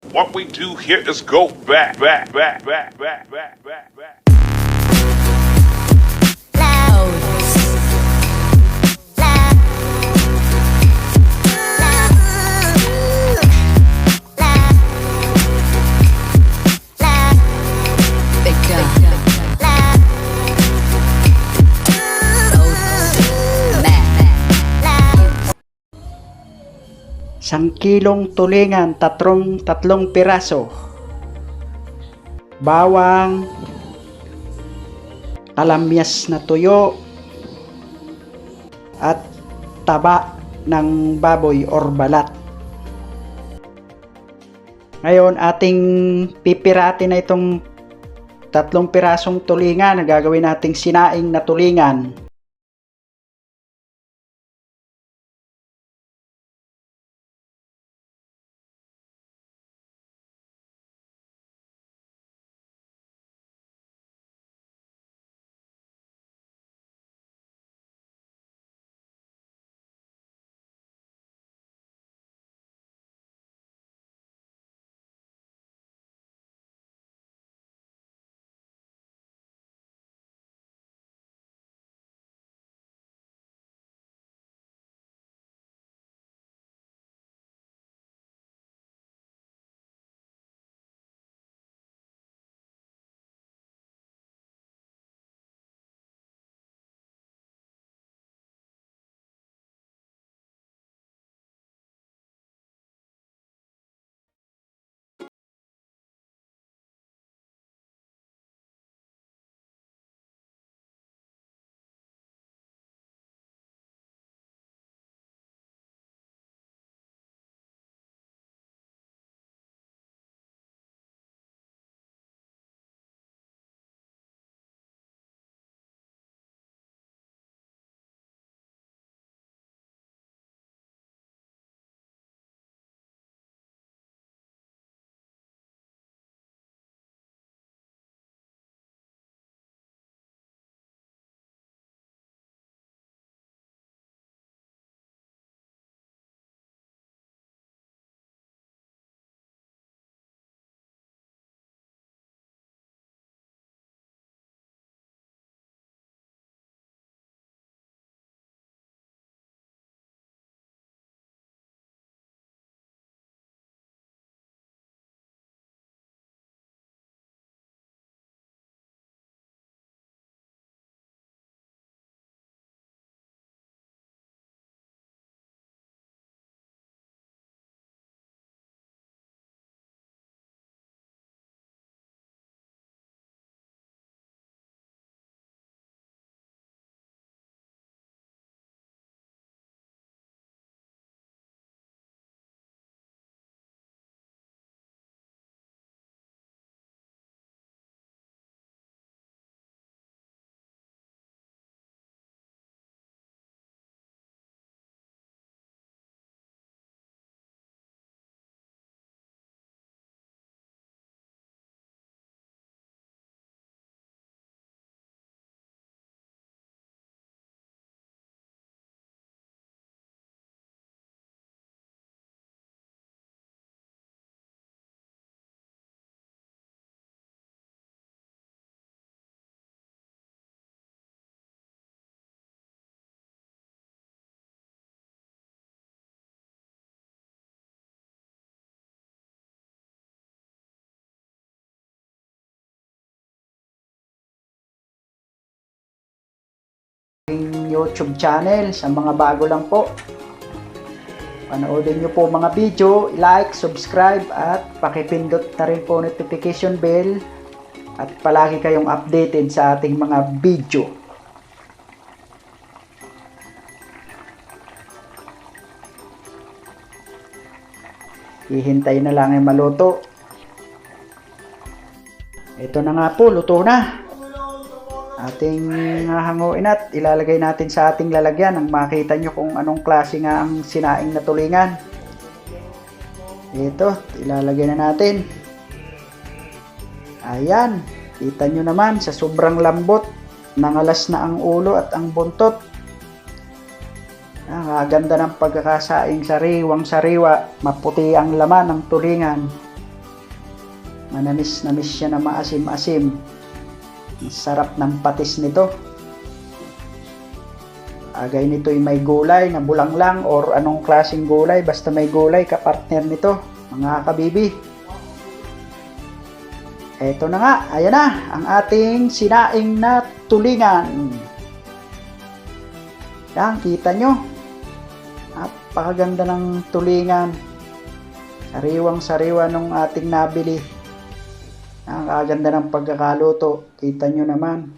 What we do here is go back, back, back, back, back, back, back, back. Isang kilong tulingan, tatlong piraso. Bawang, kalamyas na tuyo, at taba ng baboy or balat. Ngayon, ating pipiratin na itong 3 pirasong tulingan na gagawin nating sinaing na tulingan. YouTube channel. Sa mga bago lang po, panoodin nyo po mga video, like, subscribe at pakipindot na rin po notification bell at palagi kayong updated sa ating mga video. Hihintay na lang ay maluto. Ito na nga po, luto na. Ating hahanguin at ilalagay natin sa ating lalagyan nang makita nyo kung anong klase nga ang sinaing na tulingan. Ito, ilalagay na natin. Ayan, kita nyo naman sa sobrang lambot, nangalas na ang ulo at ang buntot. Ang ganda ng pagkakasaing, sariwang sariwa, maputi ang laman ng tulingan. Manamis na siya na maasim-asim. Ang sarap ng patis nito. Agay nito ay may gulay na bulanglang or anong klaseng gulay. Basta may gulay kapartner nito, mga kabibi. Eto na nga, ayan na, ang ating sinaing na tulingan. Yan, kita nyo. Napakaganda ng tulingan. Sariwang-sariwa nung ating nabili. Nakakaganda ng pagkakaluto. Kita nyo naman.